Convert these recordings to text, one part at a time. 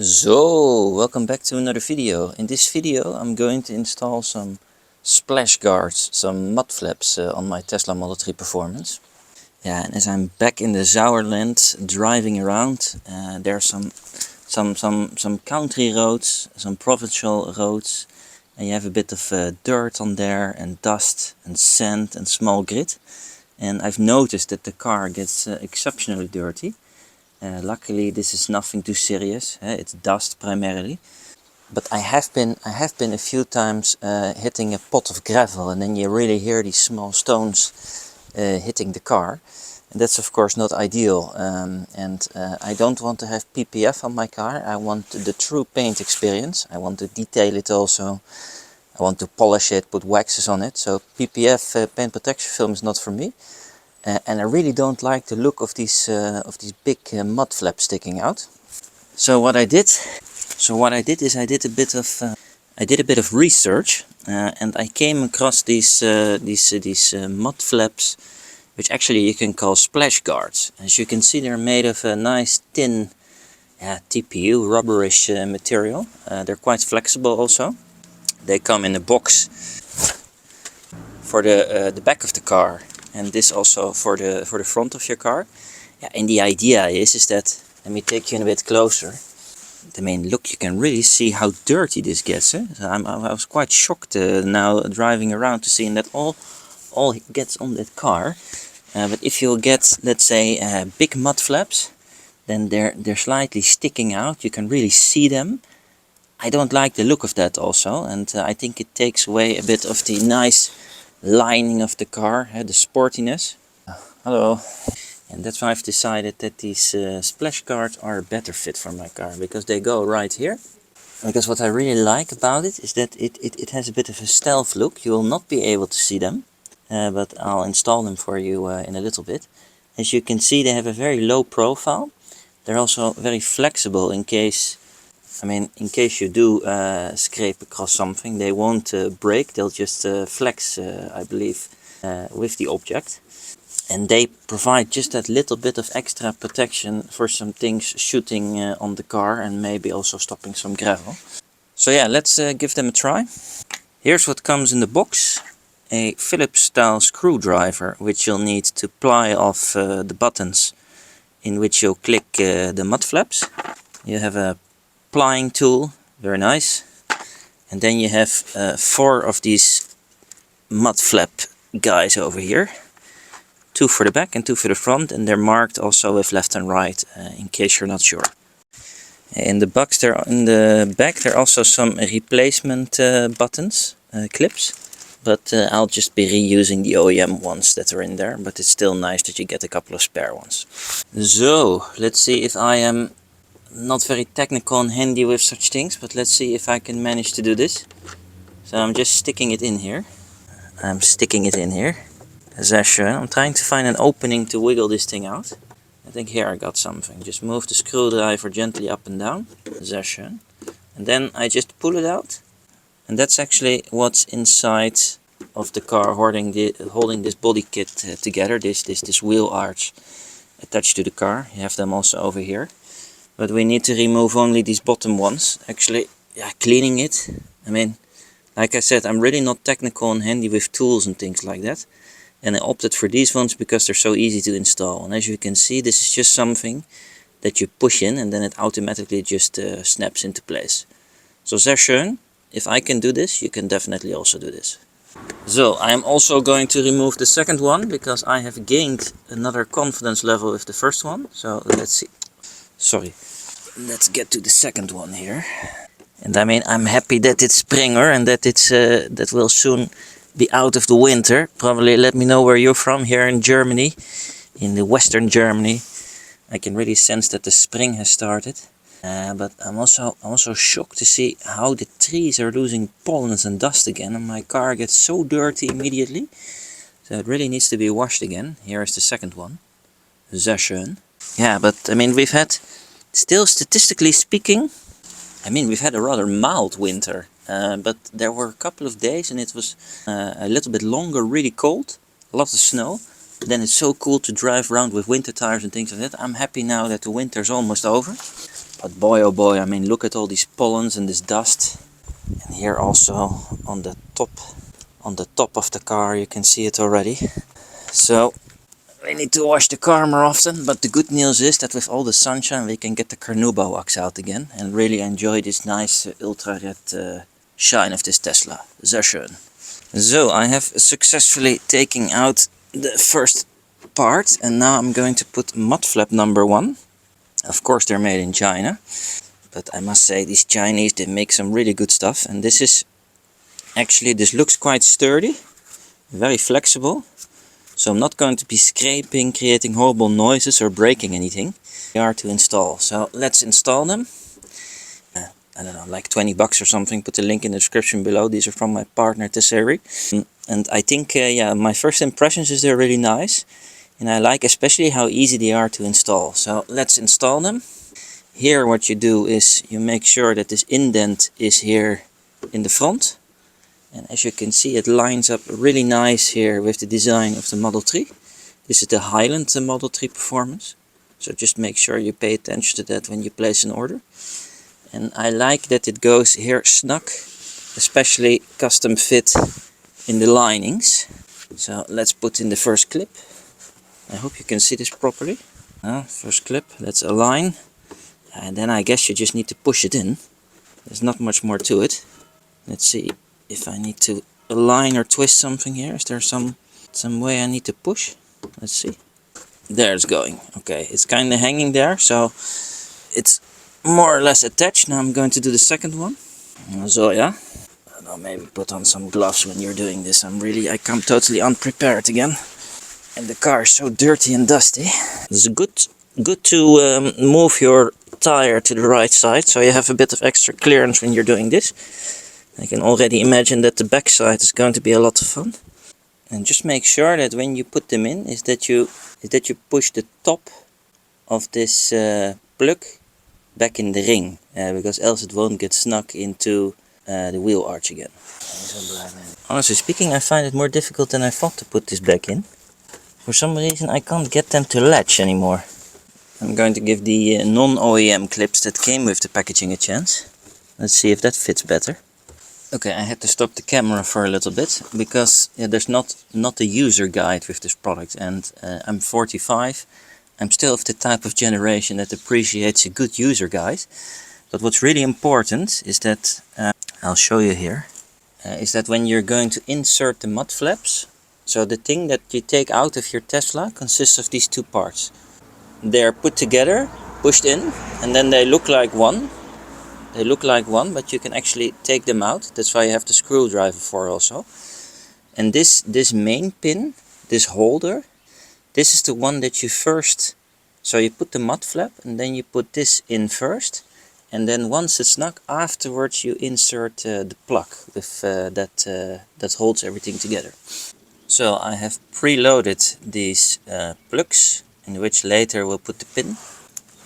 So, welcome back to another video. In this video I'm going to install some splash guards, some mud flaps on my Tesla Model 3 Performance. Yeah, and as I'm back in the Sauerland driving around, there are some country roads, some provincial roads, and you have a bit of dirt on there and dust and sand and small grit. And I've noticed that the car gets exceptionally dirty. Luckily this is nothing too serious, it's dust primarily. But I have been a few times hitting a pot of gravel, and then you really hear these small stones hitting the car. And that's of course not ideal, and I don't want to have PPF on my car. I want the true paint experience. I want to detail it also. I want to polish it, put waxes on it. So PPF paint protection film is not for me. And I really don't like the look of these big mud flaps sticking out. So what I did is I did a bit of research, and I came across these mud flaps, which actually you can call splash guards. As you can see, they're made of a nice thin TPU rubberish material. They're quite flexible also. They come in a box for the back of the car, and this also for the front of your car. Yeah, and the idea is that, let me take you in a bit closer. I mean, look, you can really see how dirty this gets. So I was quite shocked now driving around to see that all gets on that car. But if you get, let's say, big mud flaps, then they're slightly sticking out. You can really see them. I don't like the look of that also, and I think it takes away a bit of the nice lining of the car, the sportiness. Hello. And that's why I've decided that these splash guards are a better fit for my car, because they go right here. Because what I really like about it is that it has a bit of a stealth look. You will not be able to see them, but I'll install them for you in a little bit. As you can see, they have a very low profile. They're also very flexible in case you do scrape across something. They won't break, they'll just flex, I believe, with the object. And they provide just that little bit of extra protection for some things shooting on the car, and maybe also stopping some gravel. So yeah, let's give them a try. Here's what comes in the box. A Phillips style screwdriver, which you'll need to ply off the buttons in which you'll click the mud flaps. You have a plying tool, very nice. And then you have 4 of these mud flap guys over here. 2 for the back and 2 for the front, and they're marked also with left and right in case you're not sure. In the back there are also some replacement buttons, clips, but I'll just be reusing the OEM ones that are in there, but it's still nice that you get a couple of spare ones. So let's see if I am not very technical and handy with such things, but let's see if I can manage to do this. So I'm just sticking it in here. I'm trying to find an opening to wiggle this thing out. I think here I got something. Just move the screwdriver gently up and down. Sehr schön. And then I just pull it out. And that's actually what's inside of the car, holding this body kit together. This wheel arch attached to the car. You have them also over here. But we need to remove only these bottom ones. Actually, yeah, cleaning it. I mean, like I said, I'm really not technical and handy with tools and things like that. And I opted for these ones because they're so easy to install. And as you can see, this is just something that you push in, and then it automatically just snaps into place. So sehr schön. If I can do this, you can definitely also do this. So I'm also going to remove the second one, because I have gained another confidence level with the first one. So let's see. Sorry. Let's get to the second one here. And I mean, I'm happy that it's Springer and that that will soon be out of the winter. Probably let me know where you're from here in Germany, in the western Germany. I can really sense that the spring has started. But I'm also shocked to see how the trees are losing pollens and dust again, and my car gets so dirty immediately. So it really needs to be washed again. Here is the second one. Sehr schön. Yeah, but I mean, we've had, still statistically speaking, I mean, we've had a rather mild winter. But there were a couple of days and it was a little bit longer, really cold, a lot of snow. Then it's so cool to drive around with winter tires and things like that. I'm happy now that the winter's almost over. But boy oh boy, I mean, look at all these pollens and this dust. And here also on the top of the car you can see it already. So we need to wash the car more often, but the good news is that with all the sunshine we can get the carnauba wax out again and really enjoy this nice ultra red shine of this Tesla. Sehr schön. So I have successfully taken out the first part, and now I'm going to put mud flap number 1. Of course they're made in China, but I must say these Chinese, they make some really good stuff. And this is actually, this looks quite sturdy, very flexible. So I'm not going to be scraping, creating horrible noises or breaking anything. They are to install. So let's install them. I don't know, like 20 bucks or something. Put the link in the description below. These are from my partner Tesery. And I think, yeah, my first impressions is they're really nice. And I like especially how easy they are to install. So let's install them. Here what you do is you make sure that this indent is here in the front. And as you can see, it lines up really nice here with the design of the Model 3. This is the Highland Model 3 Performance. So just make sure you pay attention to that when you place an order. And I like that it goes here snug, especially custom fit in the linings. So let's put in the first clip. I hope you can see this properly. First clip, let's align. And then I guess you just need to push it in. There's not much more to it. Let's see if I need to align or twist something here. Is there some way I need to push? Let's see. There it's going. Okay, it's kind of hanging there, so it's more or less attached. Now I'm going to do the second one. So yeah. I don't know, maybe put on some gloves when you're doing this. I come totally unprepared again. And the car is so dirty and dusty. It's good to move your tire to the right side, so you have a bit of extra clearance when you're doing this. I can already imagine that the back side is going to be a lot of fun. And just make sure that when you put them in, is that you push the top of this plug back in the ring, because else it won't get snug into the wheel arch again. Honestly speaking, I find it more difficult than I thought to put this back in. For some reason I can't get them to latch anymore. I'm going to give the non-OEM clips that came with the packaging a chance. Let's see if that fits better. Okay, I had to stop the camera for a little bit because there's not a user guide with this product, and I'm 45. I'm still of the type of generation that appreciates a good user guide. But what's really important is that, I'll show you here, is that when you're going to insert the mud flaps, so the thing that you take out of your Tesla consists of these two parts. They're put together, pushed in, and then they look like one. They look like one, but you can actually take them out. That's why you have the screwdriver for also. And this main pin, this holder, this is the one that you first... So you put the mud flap and then you put this in first. And then once it's snug, afterwards you insert the plug with, that holds everything together. So I have preloaded these plugs, in which later we'll put the pin.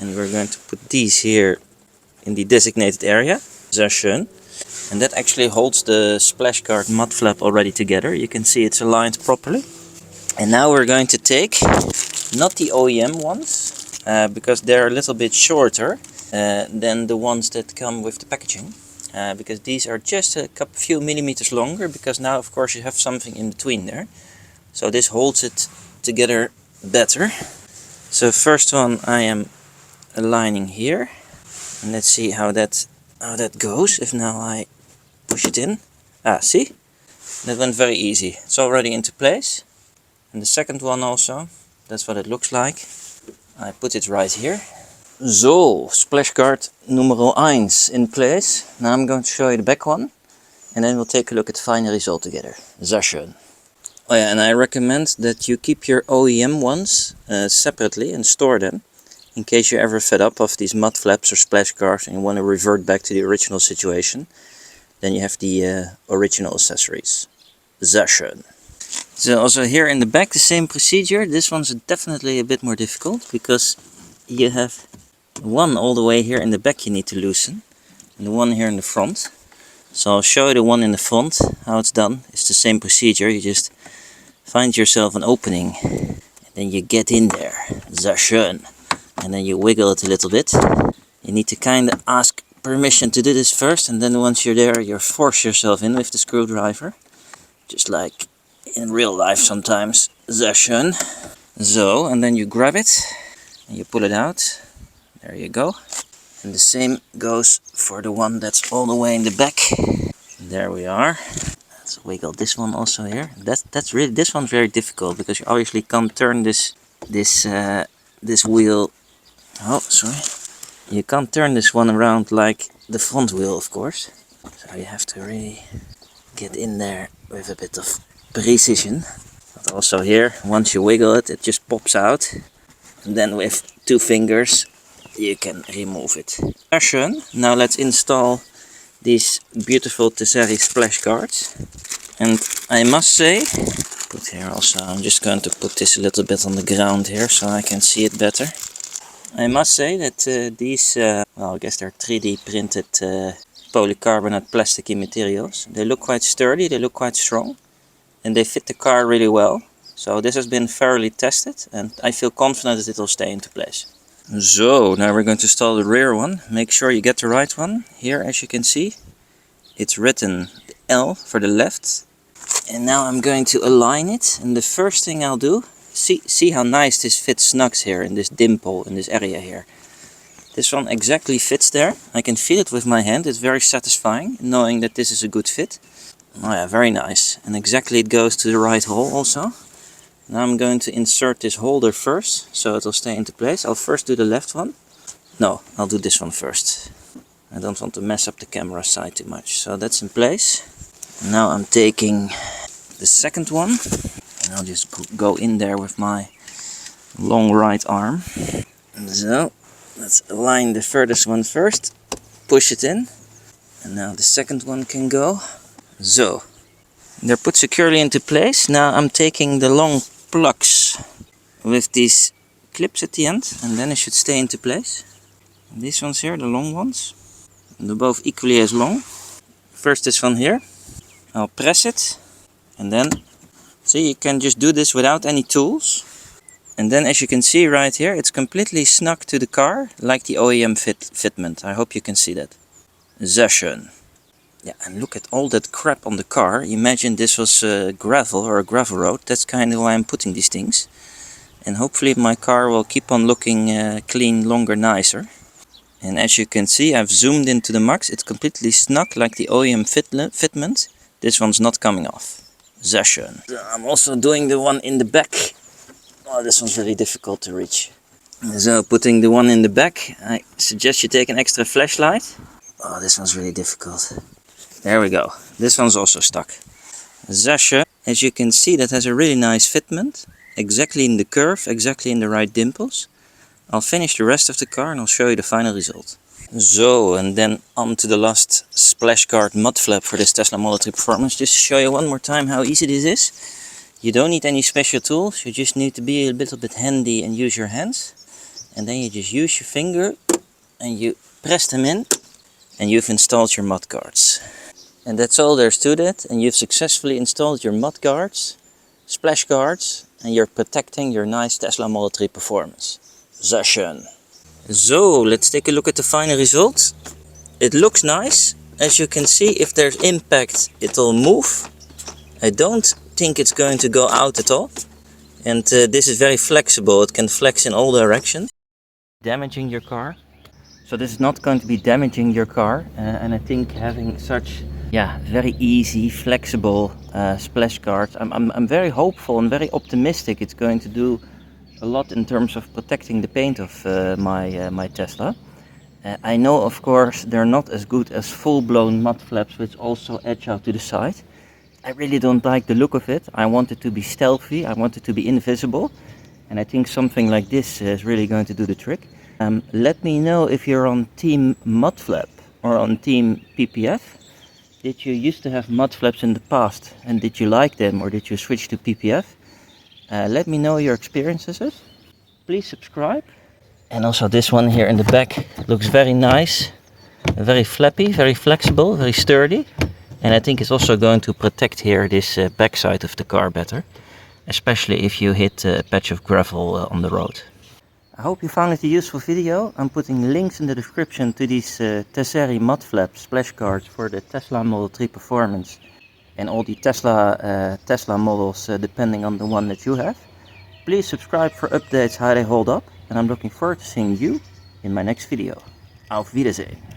And we're going to put these here in the designated area. Sehr schön. And that actually holds the splash guard mud flap already together. You can see it's aligned properly. And now we're going to take, not the OEM ones, because they're a little bit shorter than the ones that come with the packaging. Because these are just a few millimeters longer, because now of course you have something in between there. So this holds it together better. So first one I am aligning here. And let's see how that goes if now I push it in. See? That went very easy. It's already into place. And the second one also, that's what it looks like. I put it right here. So, splash guard numero 1 in place. Now I'm going to show you the back one. And then we'll take a look at the final result together. Sehr schön. Oh yeah, and I recommend that you keep your OEM ones separately and store them. In case you're ever fed up of these mud flaps or splash guards and you want to revert back to the original situation, then you have the original accessories. Sehr schön. So also here in the back the same procedure. This one's definitely a bit more difficult because you have one all the way here in the back you need to loosen and the one here in the front. So I'll show you the one in the front, how it's done. It's the same procedure. You just find yourself an opening and then you get in there. Sehr schön. And then you wiggle it a little bit. You need to kind of ask permission to do this first, and then once you're there, you force yourself in with the screwdriver. Just like in real life sometimes. Sehr schön. So, and then you grab it and you pull it out. There you go. And the same goes for the one that's all the way in the back. There we are. Let's wiggle this one also here. That's really, this one's very difficult because you obviously can't turn this wheel. Oh, sorry. You can't turn this one around like the front wheel, of course. So you have to really get in there with a bit of precision. But also here, once you wiggle it, it just pops out. And then with 2 fingers, you can remove it. Now let's install these beautiful Tesery splash guards. And I must say, put here also, I'm just going to put this a little bit on the ground here so I can see it better. I must say that these, well, I guess they're 3D printed polycarbonate plasticky materials. They look quite sturdy, they look quite strong, and they fit the car really well. So this has been thoroughly tested, and I feel confident that it will stay into place. So now we're going to install the rear one. Make sure you get the right one. Here, as you can see, it's written L for the left. And now I'm going to align it, and the first thing I'll do, see how nice this fits snug here in this dimple, in this area here. This one exactly fits there. I can feel it with my hand. It's very satisfying knowing that this is a good fit. Oh yeah, very nice. And exactly it goes to the right hole also. Now I'm going to insert this holder first, so it will stay into place. I'll first do the left one. No, I'll do this one first. I don't want to mess up the camera side too much. So that's in place. Now I'm taking the second one. And I'll just go in there with my long right arm. So, let's align the furthest one first. Push it in. And now the second one can go. So, they're put securely into place. Now I'm taking the long plugs with these clips at the end, and then it should stay into place. And these ones here, the long ones, they're both equally as long. First this one here, I'll press it, and then see, you can just do this without any tools. And then as you can see right here, it's completely snug to the car, like the OEM fitment. I hope you can see that. Sehr schön. Yeah, and look at all that crap on the car. Imagine this was gravel or a gravel road. That's kind of why I'm putting these things. And hopefully my car will keep on looking clean, longer, nicer. And as you can see, I've zoomed into the max. It's completely snug like the OEM fitment. This one's not coming off. Sehr schön. I'm also doing the one in the back. Oh, this one's really difficult to reach. So putting the one in the back, I suggest you take an extra flashlight. Oh, this one's really difficult. There we go. This one's also stuck. Sehr schön. As you can see, that has a really nice fitment. Exactly in the curve, exactly in the right dimples. I'll finish the rest of the car and I'll show you the final result. So, and then on to the last splash guard mud flap for this Tesla Model 3 Performance. Just to show you one more time how easy this is. You don't need any special tools. You just need to be a little bit handy and use your hands. And then you just use your finger and you press them in. And you've installed your mud guards. And that's all there's to that. And you've successfully installed your mud guards, splash guards, and you're protecting your nice Tesla Model 3 Performance. Sehr schön. So, let's take a look at the final result. It looks nice. As you can see, if there's impact, it'll move. I don't think it's going to go out at all. And this is very flexible. It can flex in all directions. Damaging your car. So this is not going to be damaging your car. And I think having such very easy, flexible splash guards, I'm very hopeful and very optimistic it's going to do a lot in terms of protecting the paint of my Tesla. I know, of course, they're not as good as full-blown mud flaps which also edge out to the side. I really don't like the look of it. I want it to be stealthy, I want it to be invisible, and I think something like this is really going to do the trick. Let me know if you're on team mud flap or on team PPF. Did you used to have mud flaps in the past and did you like them, or did you switch to PPF? Let me know your experiences. Please subscribe. And also this one here in the back looks very nice, very flappy, very flexible, very sturdy. And I think it's also going to protect here this back side of the car better, especially if you hit a patch of gravel on the road. I hope you found it a useful video. I'm putting links in the description to these Tesery mud flap splash guards for the Tesla Model 3 Performance and all the Tesla models depending on the one that you have. Please subscribe for updates how they hold up, and I'm looking forward to seeing you in my next video. Auf Wiedersehen.